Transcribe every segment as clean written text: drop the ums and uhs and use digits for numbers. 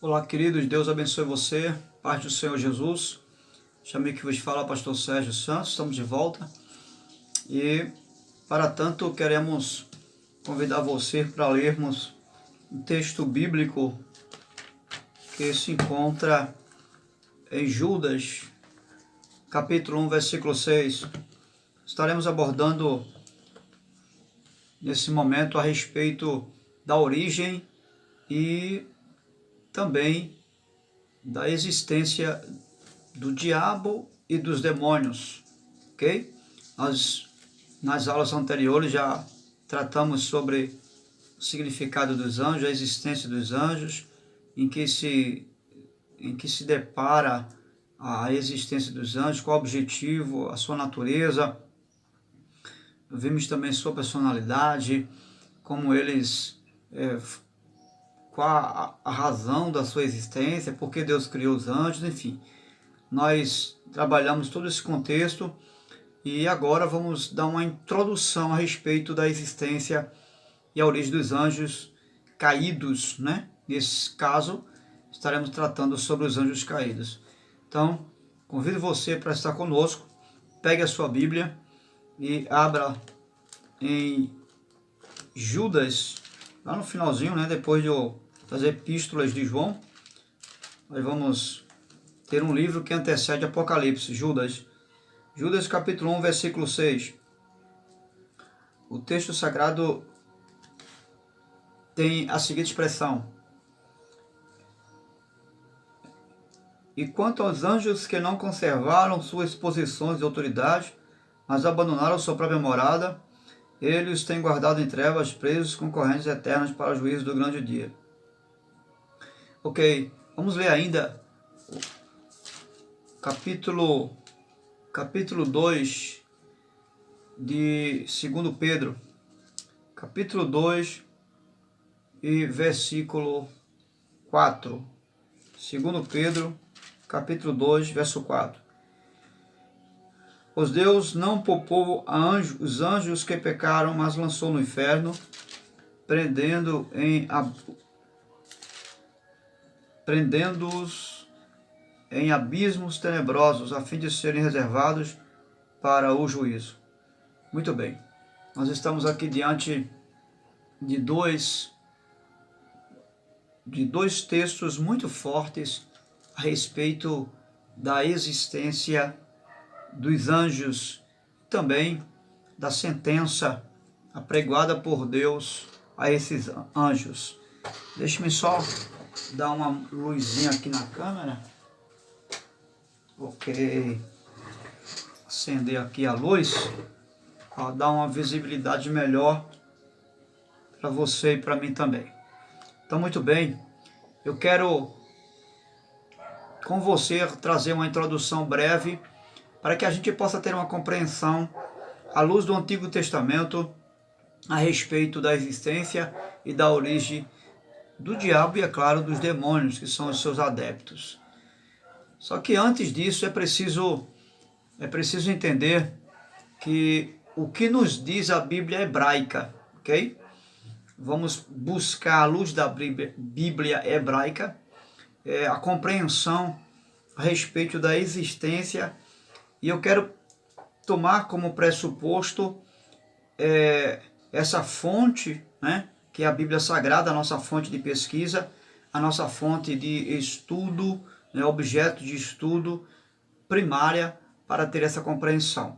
Olá, queridos, Deus abençoe você, paz do Senhor Jesus. Chamei que vos fala, pastor Sérgio Santos, estamos de volta. E, para tanto, queremos convidar você para lermos um texto bíblico que se encontra em Judas, capítulo 1, versículo 6. Estaremos abordando, nesse momento, a respeito da origem e também da existência do diabo e dos demônios, ok? Nas aulas anteriores já tratamos sobre o significado dos anjos, a existência dos anjos, em que se depara a existência dos anjos, qual o objetivo, a sua natureza. Vimos também sua personalidade, como eles... qual a razão da sua existência, por que Deus criou os anjos, enfim. Nós trabalhamos todo esse contexto e agora vamos dar uma introdução a respeito da existência e a origem dos anjos caídos, né? Nesse caso, estaremos tratando sobre os anjos caídos. Então, convido você para estar conosco, pegue a sua Bíblia e abra em Judas, lá no finalzinho, né? Depois das epístolas de João, nós vamos ter um livro que antecede Apocalipse, Judas. Judas capítulo 1, versículo 6. O texto sagrado tem a seguinte expressão: E quanto aos anjos que não conservaram suas posições de autoridade, mas abandonaram sua própria morada, ele os tem guardado em trevas, presos com correntes eternas para o juízo do grande dia. Ok, vamos ler ainda o capítulo 2 de 2 Pedro, capítulo 2 e versículo 4. 2 Pedro, capítulo 2, verso 4. Pois Deus não poupou os anjos que pecaram, mas lançou no inferno, prendendo-os em abismos tenebrosos, a fim de serem reservados para o juízo. Muito bem, nós estamos aqui diante de dois textos muito fortes a respeito da existência dos anjos, também da sentença apregoada por Deus a esses anjos. Deixe-me só dar uma luzinha aqui na câmera. Ok. Acender aqui a luz para dar uma visibilidade melhor para você e para mim também. Então, muito bem. Eu quero com você trazer uma introdução breve para que a gente possa ter uma compreensão à luz do Antigo Testamento a respeito da existência e da origem do diabo e, é claro, dos demônios, que são os seus adeptos. Só que antes disso é preciso entender que o que nos diz a Bíblia hebraica, ok? Vamos buscar à luz da Bíblia hebraica a compreensão a respeito da existência, e eu quero tomar como pressuposto essa fonte, né, que é a Bíblia Sagrada, a nossa fonte de pesquisa, a nossa fonte de estudo, né, objeto de estudo primária para ter essa compreensão.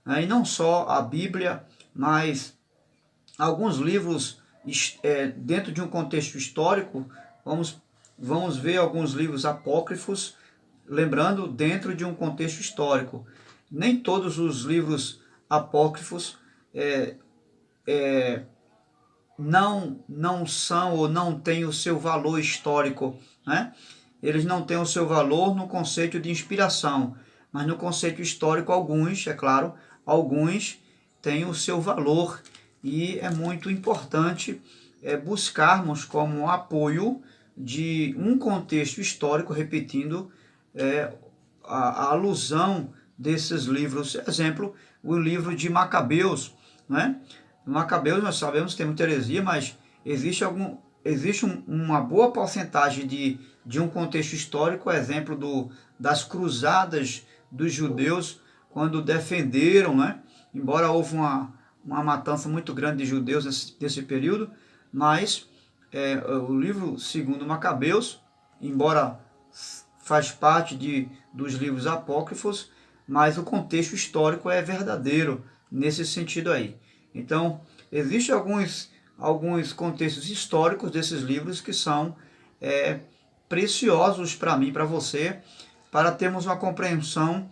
E não só a Bíblia, mas alguns livros dentro de um contexto histórico. Vamos ver alguns livros apócrifos, lembrando, dentro de um contexto histórico. Nem todos os livros apócrifos não são ou não têm o seu valor histórico, né? Eles não têm o seu valor no conceito de inspiração, mas no conceito histórico alguns, é claro, alguns têm o seu valor, e é muito importante buscarmos como apoio de um contexto histórico, repetindo a alusão desses livros. Exemplo, o livro de Macabeus, né? Macabeus, nós sabemos que tem muita heresia, mas existe existe uma boa porcentagem de um contexto histórico, exemplo das cruzadas dos judeus, quando defenderam, né? Embora houve uma matança muito grande de judeus nesse período, mas o livro segundo Macabeus, embora faz parte dos livros apócrifos, mas o contexto histórico é verdadeiro nesse sentido aí. Então, existem alguns contextos históricos desses livros que são preciosos para mim, para você, para termos uma compreensão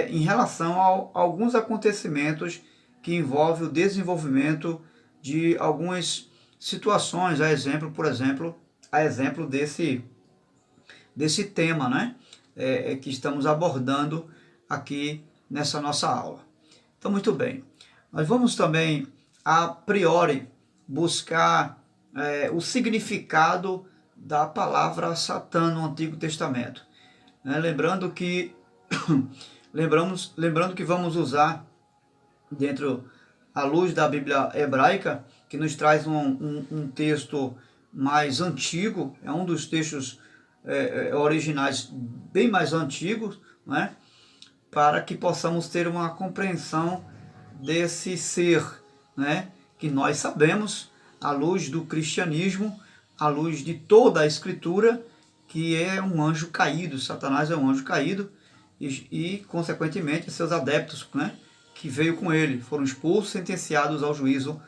em relação a alguns acontecimentos que envolvem o desenvolvimento de algumas situações, por exemplo, a exemplo desse tema, né? Que estamos abordando aqui nessa nossa aula. Então, muito bem. Nós vamos também, a priori, buscar o significado da palavra Satã no Antigo Testamento. Lembrando que vamos usar, dentro à luz da Bíblia hebraica, que nos traz um texto mais antigo, é um dos textos originais bem mais antigos, né? Para que possamos ter uma compreensão desse ser, né? Que nós sabemos, à luz do cristianismo, à luz de toda a Escritura, que é um anjo caído. Satanás é um anjo caído e consequentemente, seus adeptos, né? Que veio com ele, foram expulsos, sentenciados ao juízo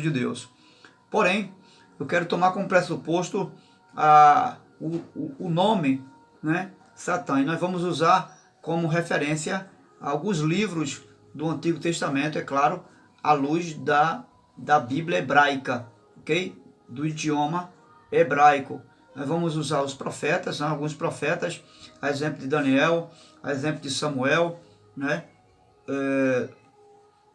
de Deus. Porém, eu quero tomar como pressuposto o nome, né, Satã, e nós vamos usar como referência alguns livros do Antigo Testamento, é claro, à luz da Bíblia hebraica, ok? Do idioma hebraico. Nós vamos usar os profetas, né, alguns profetas, a exemplo de Daniel, a exemplo de Samuel, né?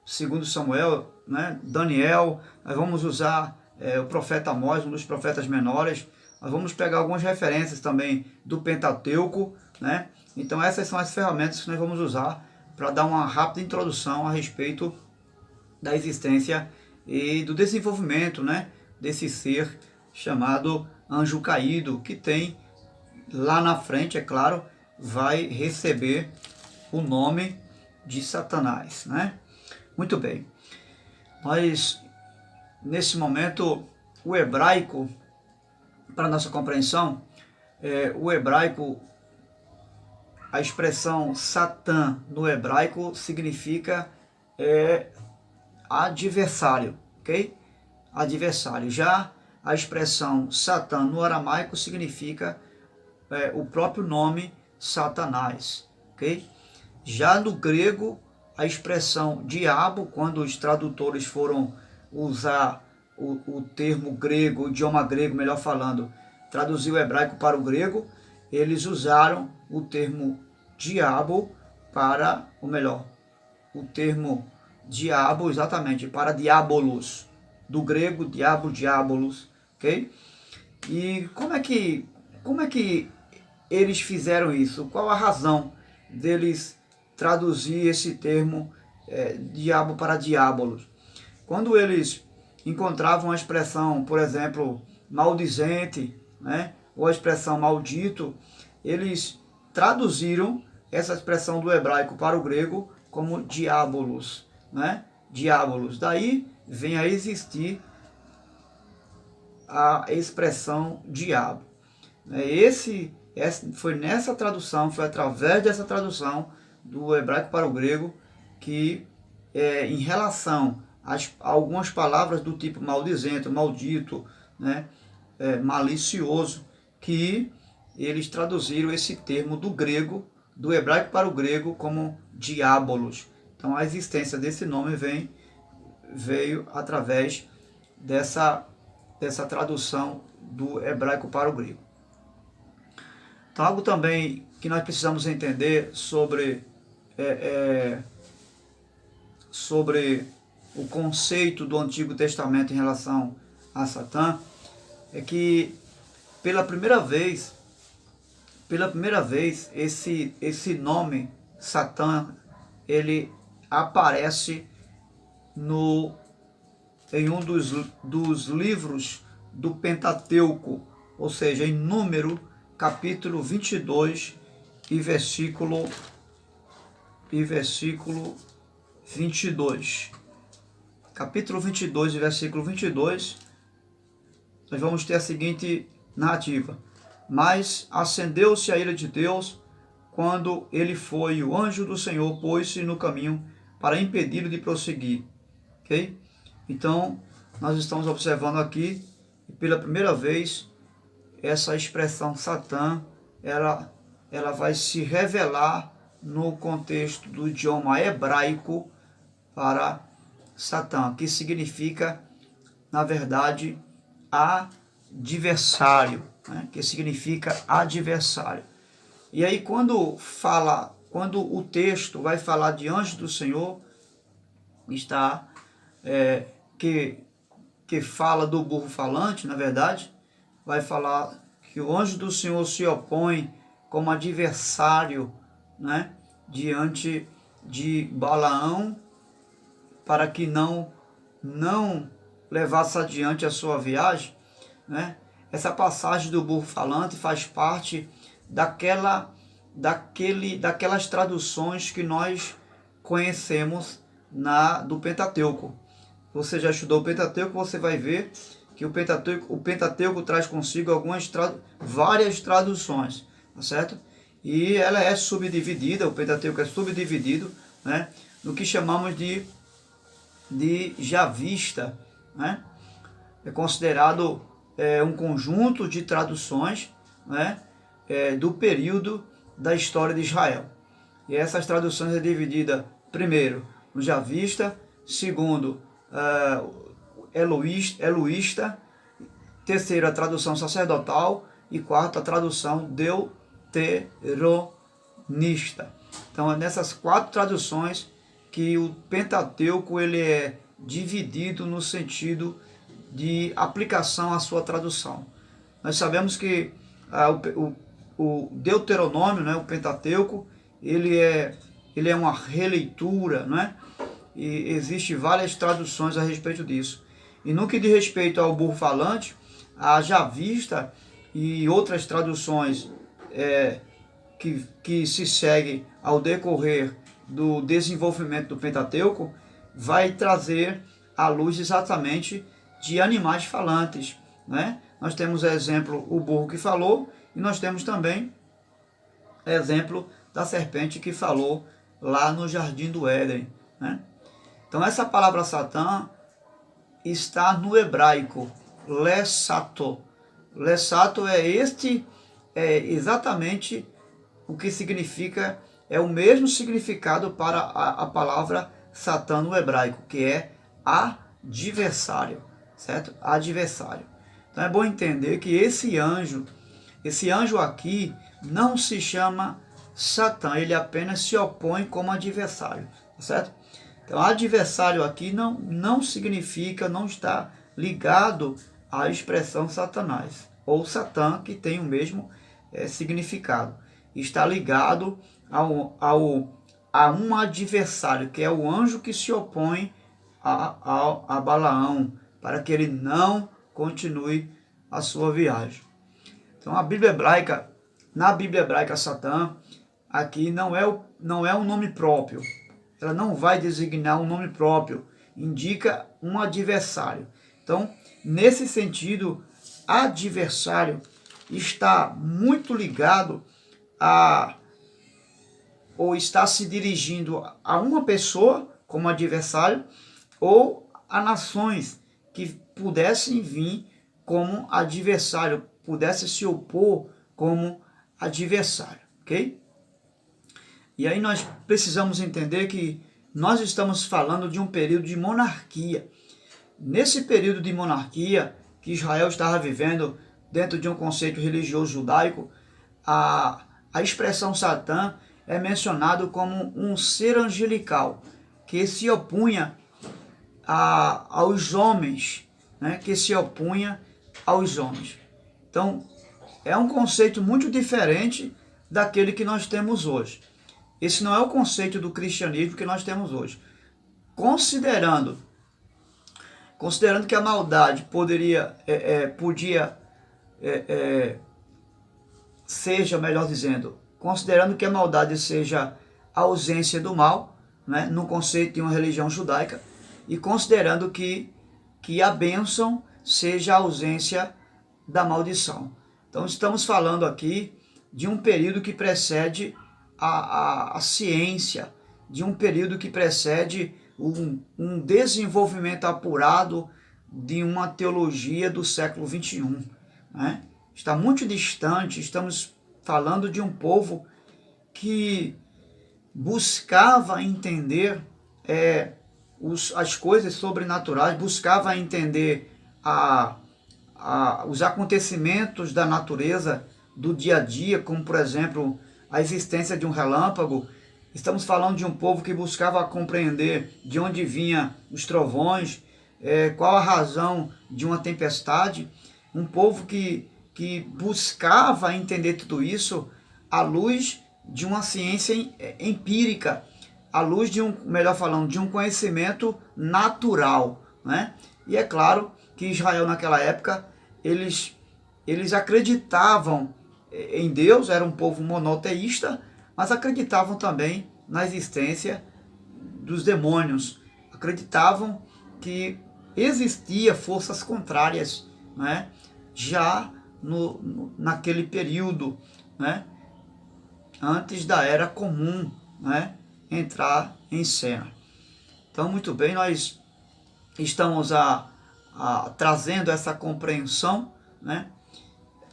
Segundo Samuel, né? Daniel. Nós vamos usar o profeta Amós, um dos profetas menores. Nós vamos pegar algumas referências também do Pentateuco, né? Então essas são as ferramentas que nós vamos usar para dar uma rápida introdução a respeito da existência e do desenvolvimento, né, desse ser chamado anjo caído, que tem lá na frente, é claro, vai receber o nome de Satanás, né? Muito bem. Mas nesse momento o hebraico, para nossa compreensão, o hebraico, a expressão Satã no hebraico significa adversário, ok? Adversário. Já a expressão Satã no aramaico significa o próprio nome Satanás, ok? Já no grego, a expressão diabo, quando os tradutores foram usar o termo grego, o idioma grego, melhor falando, traduzir o hebraico para o grego, eles usaram o termo diabo para, o termo diabo exatamente para diabolos, do grego diabo, diabolos, ok? E como é que eles fizeram isso? Qual a razão deles traduzir esse termo diabo para diabolos? Quando eles encontravam a expressão, por exemplo, maldizente, né, ou a expressão maldito, eles traduziram essa expressão do hebraico para o grego como diabolos, né? Diabolos. Daí vem a existir a expressão diabo. Foi nessa tradução, foi através dessa tradução do hebraico para o grego que, em relação a algumas palavras do tipo maldizento, maldito, né, malicioso, que eles traduziram esse termo do grego, do hebraico para o grego, como diabolos. Então a existência desse nome veio através dessa tradução do hebraico para o grego. Então, algo também que nós precisamos entender sobre o conceito do Antigo Testamento em relação a Satã é que pela primeira vez esse nome Satã, ele aparece em um dos livros do Pentateuco, ou seja, em Número, capítulo 22 e versículo 22. Capítulo 22 e versículo 22, nós vamos ter a seguinte narrativa. Mas acendeu-se a ira de Deus quando ele foi, o anjo do Senhor pôs-se no caminho para impedi-lo de prosseguir. Ok? Então, nós estamos observando aqui, pela primeira vez, essa expressão Satã, ela vai se revelar no contexto do idioma hebraico para Satã, que significa, na verdade, adversário, né? Que significa adversário. E aí quando o texto vai falar de anjo do Senhor, está que fala do burro falante, na verdade, vai falar que o anjo do Senhor se opõe como adversário, né, diante de Balaão, para que não levasse adiante a sua viagem, né? Essa passagem do burro falante faz parte daquelas traduções que nós conhecemos do Pentateuco. Você já estudou o Pentateuco, você vai ver que o Pentateuco traz consigo várias traduções, tá certo? E ela é subdividida, o Pentateuco é subdividido, né, no que chamamos de javista, né? É considerado um conjunto de traduções, né, do período da história de Israel. E essas traduções é dividida, primeiro, no javista, segundo, eloísta, terceiro, a tradução sacerdotal e quarto, a tradução deuteronista. Então, é nessas 4 traduções que o Pentateuco ele é dividido no sentido de aplicação à sua tradução. Nós sabemos que o Deuteronômio, né, o Pentateuco, ele é uma releitura, né? E existe várias traduções a respeito disso. E no que diz respeito ao burro falante, a javista e outras traduções que se seguem ao decorrer do desenvolvimento do Pentateuco, vai trazer à luz exatamente de animais falantes, né? Nós temos exemplo o burro que falou e nós temos também exemplo da serpente que falou lá no Jardim do Éden, né? Então essa palavra Satã está no hebraico, lesato. Lesato é exatamente o que significa, é o mesmo significado para a palavra Satã no hebraico, que é adversário, certo? Adversário. Então é bom entender que esse anjo aqui não se chama Satã, ele apenas se opõe como adversário, certo? Então adversário aqui não significa, não está ligado à expressão Satanás, ou Satã, que tem o mesmo significado. Está ligado a um adversário, que é o anjo que se opõe a Balaão, para que ele não continue a sua viagem. Então na Bíblia hebraica, Satã aqui não é um nome próprio. Ela não vai designar um nome próprio, indica um adversário. Então, nesse sentido, adversário está muito ligado ou está se dirigindo a uma pessoa como adversário, ou a nações que pudessem vir como adversário, pudessem se opor como adversário, ok? E aí nós precisamos entender que nós estamos falando de um período de monarquia. Nesse período de monarquia que Israel estava vivendo dentro de um conceito religioso judaico, a expressão Satã é mencionado como um ser angelical que se opunha aos homens, né? Que se opunha aos homens. Então, é um conceito muito diferente daquele que nós temos hoje. Esse não é o conceito do cristianismo que nós temos hoje. Considerando considerando que a maldade podia, seja, melhor dizendo, considerando que a maldade seja a ausência do mal, né, no conceito de uma religião judaica, e considerando que a bênção seja a ausência da maldição. Então estamos falando aqui de um período que precede a ciência, de um período que precede um desenvolvimento apurado de uma teologia do século XXI. Né? Está muito distante, estamos falando de um povo que buscava entender as coisas sobrenaturais, buscava entender os acontecimentos da natureza, do dia a dia, como por exemplo a existência de um relâmpago. Estamos falando de um povo que buscava compreender de onde vinham os trovões, qual a razão de uma tempestade. Um povo que buscava entender tudo isso à luz de uma ciência empírica, à luz de melhor falando, de um conhecimento natural, né? E é claro que Israel naquela época, eles acreditavam em Deus, era um povo monoteísta, mas acreditavam também na existência dos demônios, acreditavam que existia forças contrárias, né? Já naquele período, né? Antes da era comum, né? Entrar em cena. Então, muito bem, nós estamos trazendo essa compreensão, né?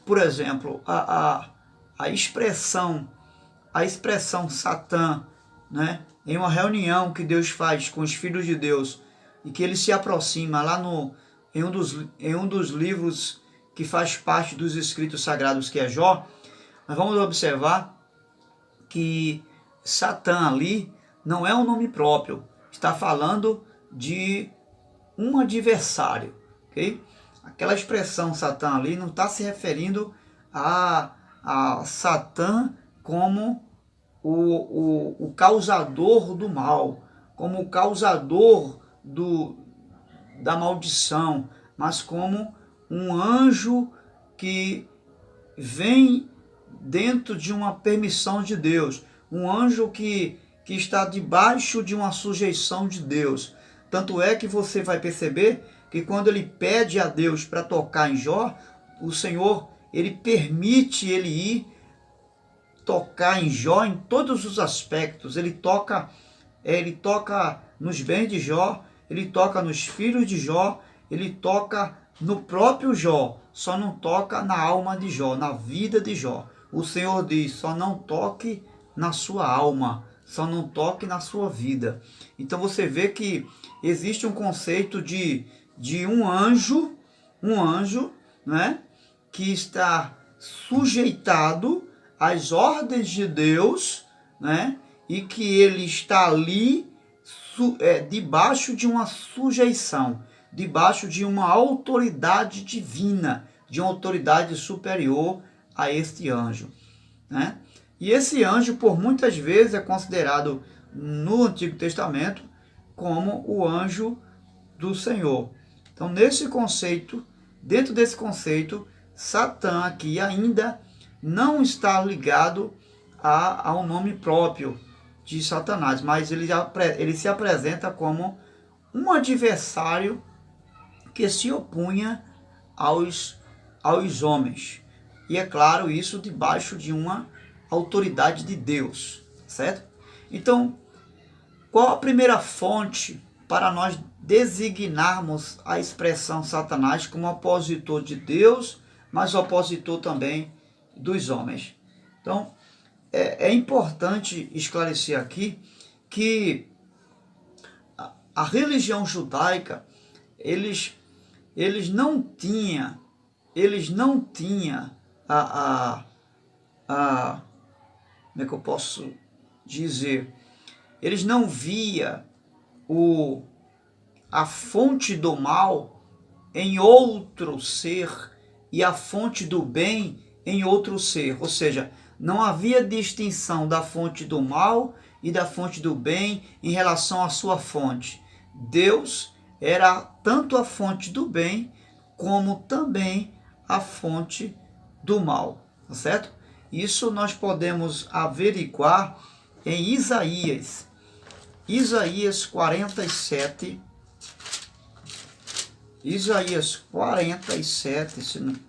Por exemplo, a expressão Satã, né? Em uma reunião que Deus faz com os filhos de Deus e que ele se aproxima lá em um dos livros que faz parte dos escritos sagrados, que é Jó, nós vamos observar que Satã ali não é um nome próprio, está falando de um adversário, ok? Aquela expressão Satã ali não está se referindo a Satã como o causador do mal, como o causador da maldição, mas como um anjo que vem dentro de uma permissão de Deus, um anjo que está debaixo de uma sujeição de Deus. Tanto é que você vai perceber que quando ele pede a Deus para tocar em Jó, o Senhor, ele permite ele ir tocar em Jó em todos os aspectos. Ele toca nos bens de Jó, ele toca nos filhos de Jó, ele toca no próprio Jó, só não toca na alma de Jó, na vida de Jó. O Senhor diz, só não toque na sua alma, só não toque na sua vida. Então você vê que existe um conceito de um anjo, né, que está sujeitado às ordens de Deus, né, e que ele está ali debaixo de uma sujeição, debaixo de uma autoridade divina, de uma autoridade superior a este anjo, né? E esse anjo, por muitas vezes, é considerado no Antigo Testamento como o anjo do Senhor. Então, dentro desse conceito, Satã aqui ainda não está ligado ao nome próprio de Satanás, mas ele se apresenta como um adversário que se opunha aos homens. E é claro, isso debaixo de uma autoridade de Deus, certo? Então, qual a primeira fonte para nós designarmos a expressão Satanás como opositor de Deus, mas opositor também dos homens? Então, é importante esclarecer aqui que a religião judaica, eles não tinham como é que eu posso dizer? Eles não via a fonte do mal em outro ser e a fonte do bem em outro ser. Ou seja, não havia distinção da fonte do mal e da fonte do bem em relação à sua fonte. Deus era tanto a fonte do bem, como também a fonte do mal, tá certo? Isso nós podemos averiguar em Isaías 47, Isaías 47,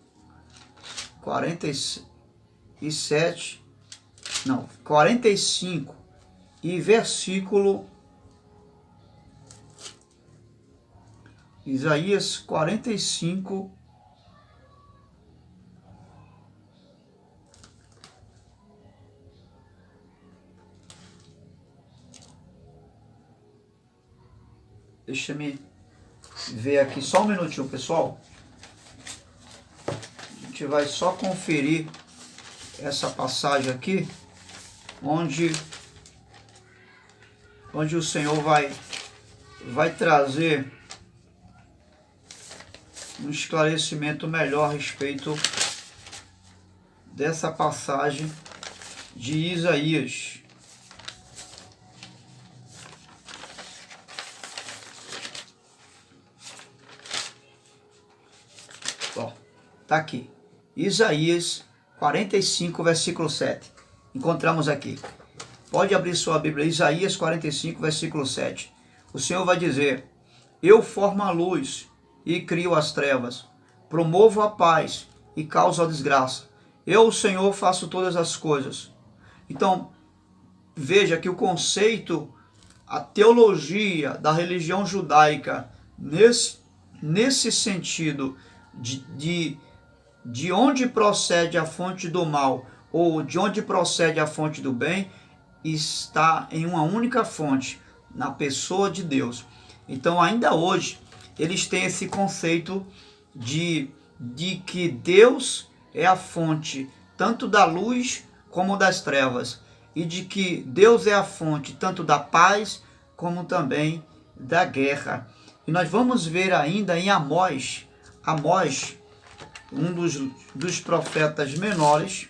47, não, 45 e versículo, Isaías 45, deixa-me ver aqui só um minutinho, pessoal. A gente vai só conferir essa passagem aqui, onde o Senhor vai trazer um esclarecimento melhor a respeito dessa passagem de Isaías. Ó, tá aqui. Isaías 45, versículo 7. Encontramos aqui. Pode abrir sua Bíblia, Isaías 45, versículo 7. O Senhor vai dizer: eu formo a luz e crio as trevas, promovo a paz e causo a desgraça. Eu, o Senhor, faço todas as coisas. Então, veja que o conceito, a teologia da religião judaica, nesse sentido de onde procede a fonte do mal ou de onde procede a fonte do bem, está em uma única fonte, na pessoa de Deus. Então, ainda hoje, eles têm esse conceito de que Deus é a fonte tanto da luz como das trevas, e de que Deus é a fonte tanto da paz como também da guerra. E nós vamos ver ainda em Amós, um dos profetas menores,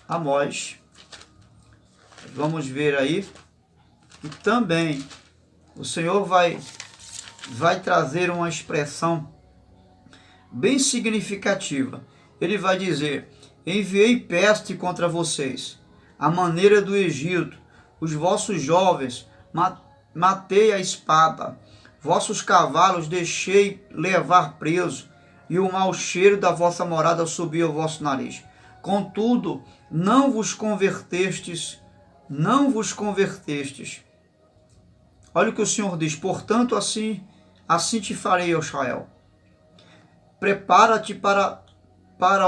Amós, vamos ver aí, e também o Senhor vai trazer uma expressão bem significativa. Ele vai dizer: enviei peste contra vocês, a maneira do Egito, os vossos jovens matei a espada, vossos cavalos deixei levar preso, e o mau cheiro da vossa morada subiu ao vosso nariz. Contudo, não vos convertestes. Olha o que o Senhor diz: portanto, assim te farei, ó Israel. Prepara-te para,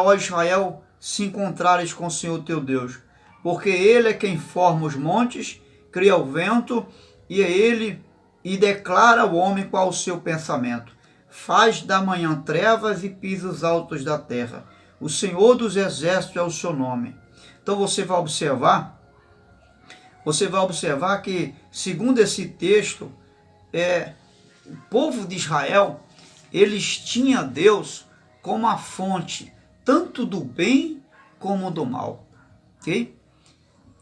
ó Israel, se encontrares com o Senhor teu Deus, porque Ele é quem forma os montes, cria o vento, e é Ele e declara ao homem qual o seu pensamento. Faz da manhã trevas e pisos altos da terra. O Senhor dos exércitos é o seu nome. Então você vai observar que, segundo esse texto, o povo de Israel, eles tinham Deus como a fonte tanto do bem como do mal. Okay?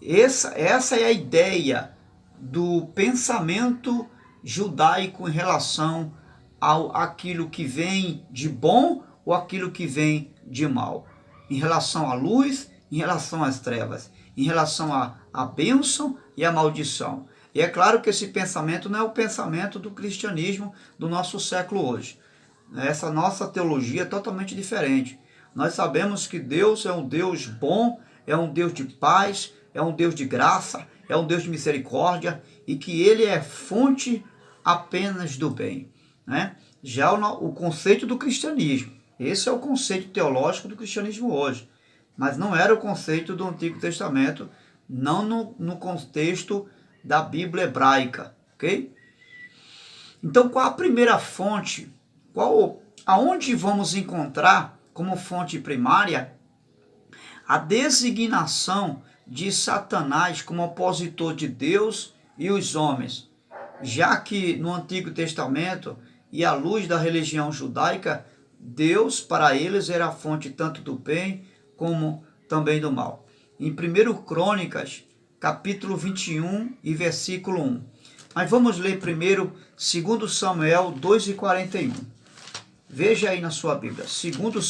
Essa é a ideia do pensamento judaico em relação àquilo que vem de bom ou aquilo que vem de mal. Em relação à luz, em relação às trevas, em relação à bênção e à maldição. E é claro que esse pensamento não é o pensamento do cristianismo do nosso século hoje. Essa nossa teologia é totalmente diferente. Nós sabemos que Deus é um Deus bom, é um Deus de paz, é um Deus de graça, é um Deus de misericórdia, e que Ele é fonte apenas do bem. Né? Já o conceito do cristianismo, esse é o conceito teológico do cristianismo hoje, mas não era o conceito do Antigo Testamento, não no contexto da Bíblia hebraica, ok? Então, qual a primeira fonte? Aonde vamos encontrar como fonte primária a designação de Satanás como opositor de Deus e os homens, já que no Antigo Testamento e à luz da religião judaica, Deus para eles era a fonte tanto do bem como também do mal. Em 1 Crônicas, capítulo 21 e versículo 1, Mas vamos ler primeiro 2 Samuel 2:41. Veja aí na sua Bíblia, 2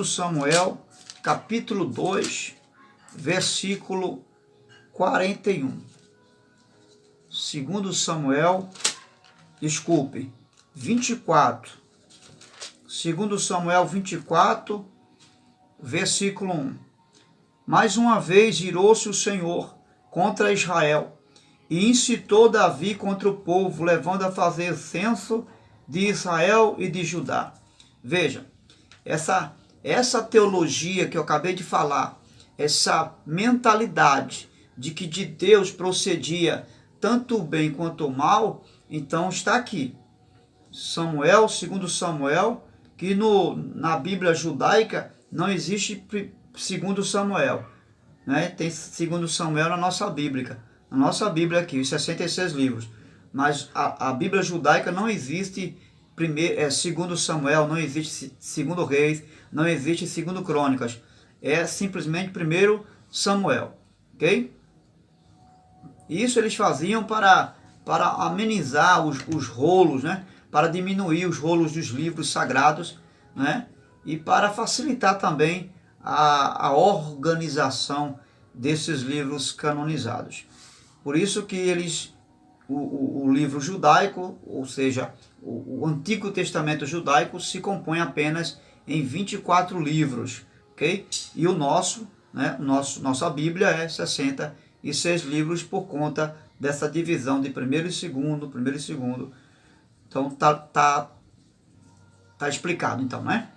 Samuel, capítulo 2, versículo 41. 2 Samuel, 24. 2 Samuel 24, versículo 1. Mais uma vez irou-se o Senhor contra Israel, e incitou Davi contra o povo, levando a fazer censo de Israel e de Judá. Veja, essa teologia que eu acabei de falar, essa mentalidade de que de Deus procedia tanto o bem quanto o mal, então está aqui. Samuel, 2 Samuel, que na Bíblia judaica não existe 2 Samuel. Né? Tem 2 Samuel na nossa Bíblia. Na nossa Bíblia aqui, os 66 livros. Mas a Bíblia judaica não existe 2 Samuel, não existe 2 Reis, não existe 2 Crônicas. É simplesmente 1 Samuel. Ok? Isso eles faziam para amenizar os rolos, né? Para diminuir os rolos dos livros sagrados, né? E para facilitar também a organização desses livros canonizados. Por isso que eles, o livro judaico, ou seja, o Antigo Testamento judaico, se compõe apenas em 24 livros, ok? E o nosso, né, nossa Bíblia é 66 livros por conta dessa divisão de primeiro e segundo. Então tá explicado, então, né?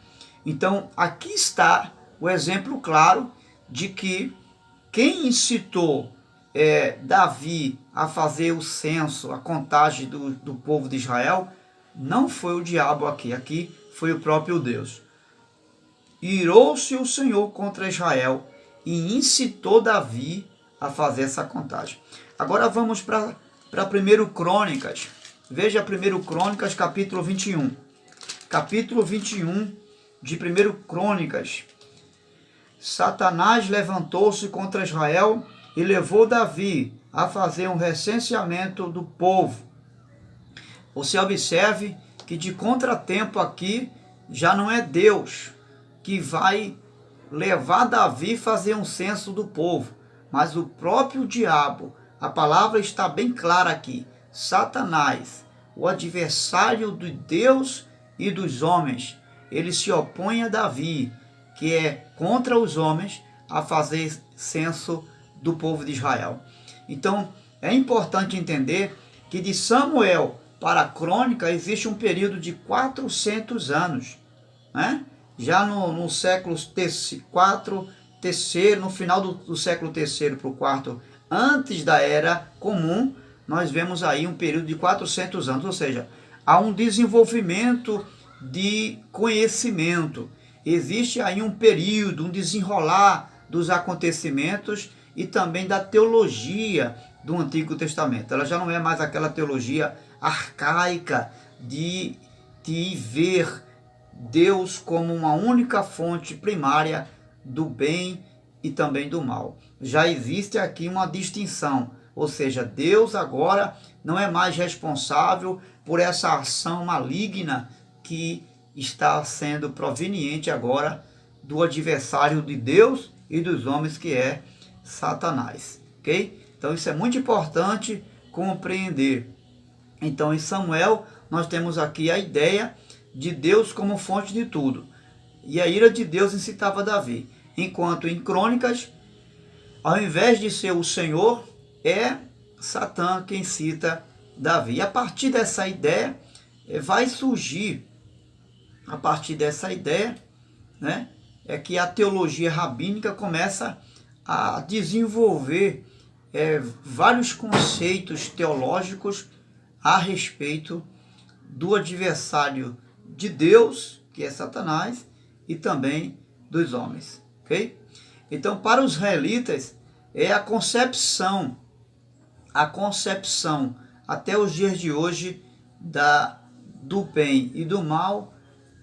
Então aqui está o exemplo claro de que quem incitou Davi a fazer o censo, a contagem do povo de Israel, não foi o diabo aqui foi o próprio Deus. Irou-se o Senhor contra Israel e incitou Davi a fazer essa contagem. Agora vamos para 1 Crônicas. Veja 1 Crônicas, capítulo 21. Capítulo 21 de 1 Crônicas. Satanás levantou-se contra Israel e levou Davi a fazer um recenseamento do povo. Você observe que de contratempo aqui já não é Deus que vai levar Davi a fazer um censo do povo, mas o próprio diabo. A palavra está bem clara aqui. Satanás, o adversário de Deus e dos homens, ele se opõe a Davi, que é contra os homens, a fazer censo do povo de Israel. Então, é importante entender que de Samuel para a crônica existe um período de 400 anos, né? Já no século terceiro, no final do século terceiro para o quarto, antes da Era Comum, nós vemos aí um período de 400 anos, ou seja, há um desenvolvimento de conhecimento. Existe aí um período, um desenrolar dos acontecimentos e também da teologia do Antigo Testamento. Ela já não é mais aquela teologia arcaica de ver Deus como uma única fonte primária do bem e também do mal. Já existe aqui uma distinção, ou seja, Deus agora não é mais responsável por essa ação maligna que está sendo proveniente agora do adversário de Deus e dos homens, que é Satanás, ok? Então isso é muito importante compreender. Então em Samuel nós temos aqui a ideia de Deus como fonte de tudo, e a ira de Deus incitava Davi, enquanto em Crônicas, ao invés de ser o Senhor, é Satã quem cita Davi. E a partir dessa ideia vai surgir, né, é que a teologia rabínica começa a desenvolver vários conceitos teológicos a respeito do adversário de Deus, que é Satanás, e também dos homens, ok? Então, para os israelitas, é a concepção até os dias de hoje do bem e do mal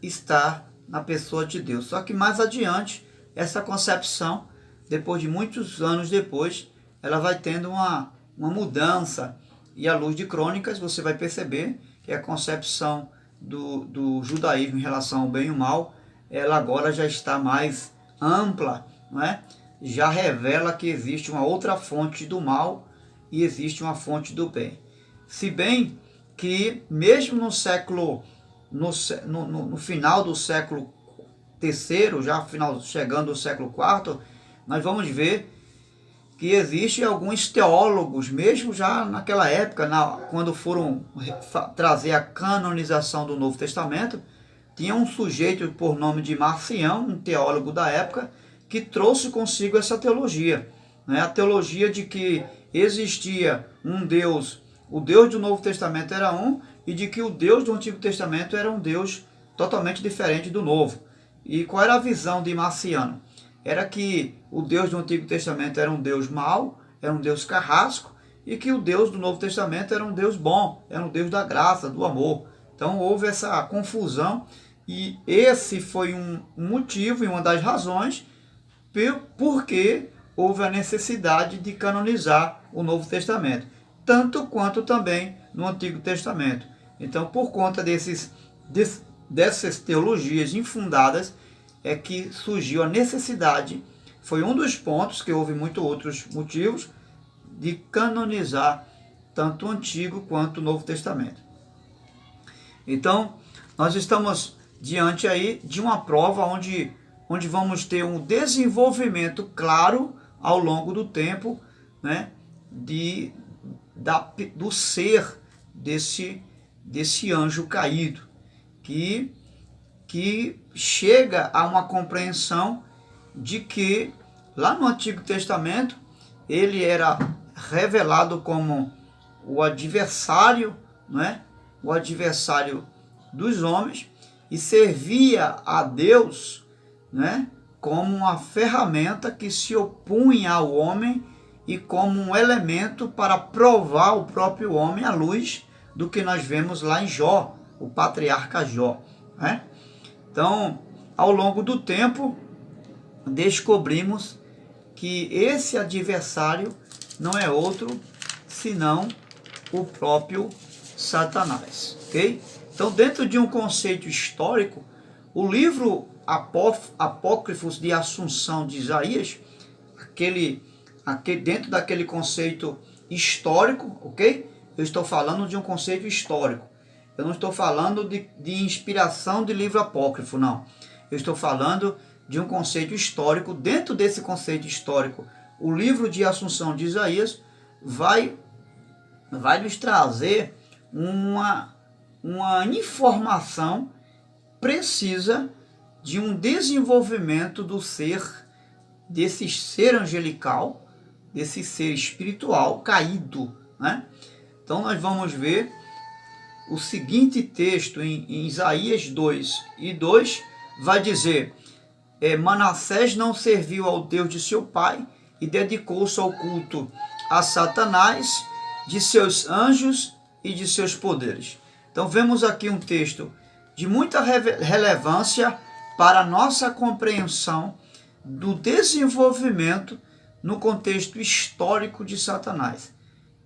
está na pessoa de Deus. Só que mais adiante, essa concepção, depois de muitos anos depois, ela vai tendo uma uma mudança. E à luz de Crônicas você vai perceber que a concepção do judaísmo em relação ao bem e o mal, ela agora já está mais ampla, não é? Já revela que existe uma outra fonte do mal e existe uma fonte do bem. Se bem que mesmo no século, no final do século terceiro, já chegando ao século IV, nós vamos ver que existem alguns teólogos, mesmo já naquela época, quando foram trazer a canonização do Novo Testamento, tinha um sujeito por nome de Marcião, um teólogo da época, que trouxe consigo essa teologia, né? A teologia de que existia um Deus, o Deus do Novo Testamento era um, e de que o Deus do Antigo Testamento era um Deus totalmente diferente do Novo. E qual era a visão de Marciano? Era que o Deus do Antigo Testamento era um Deus mau, era um Deus carrasco, e que o Deus do Novo Testamento era um Deus bom, era um Deus da graça, do amor. Então houve essa confusão, e esse foi um motivo e uma das razões porque houve a necessidade de canonizar o Novo Testamento, tanto quanto também no Antigo Testamento. Então, por conta dessas teologias infundadas, é que surgiu a necessidade, foi um dos pontos, que houve muitos outros motivos, de canonizar tanto o Antigo quanto o Novo Testamento. Então, nós estamos diante aí de uma prova onde vamos ter um desenvolvimento claro ao longo do tempo, né, do ser desse anjo caído, que chega a uma compreensão de que lá no Antigo Testamento ele era revelado como o adversário, né? O adversário dos homens, e servia a Deus, né? Como uma ferramenta que se opunha ao homem e como um elemento para provar o próprio homem à luz do que nós vemos lá em Jó, o patriarca Jó, né? Então, ao longo do tempo, descobrimos que esse adversário não é outro senão o próprio Satanás, ok? Então, dentro de um conceito histórico, o livro Apócrifos de Assunção de Isaías, dentro daquele conceito histórico, ok? Eu estou falando de um conceito histórico. Eu não estou falando de inspiração de livro apócrifo, não. Eu estou falando de um conceito histórico. Dentro desse conceito histórico, o livro de Assunção de Isaías vai nos trazer uma informação precisa de um desenvolvimento desse ser angelical, desse ser espiritual caído, né? Então nós vamos ver o seguinte texto em Isaías 2:2, vai dizer: Manassés não serviu ao Deus de seu pai e dedicou-se ao culto a Satanás, de seus anjos e de seus poderes. Então vemos aqui um texto de muita relevância para a nossa compreensão do desenvolvimento no contexto histórico de Satanás.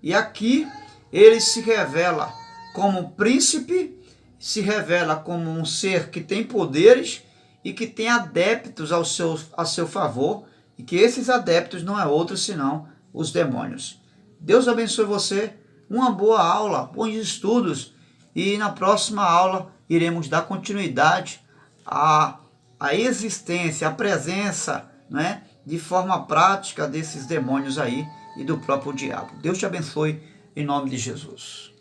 E aqui ele se revela como príncipe, se revela como um ser que tem poderes e que tem adeptos a seu favor, e que esses adeptos não é outro senão os demônios. Deus abençoe você, uma boa aula, bons estudos, e na próxima aula iremos dar continuidade à existência, à presença, né, de forma prática desses demônios aí e do próprio diabo. Deus te abençoe em nome de Jesus.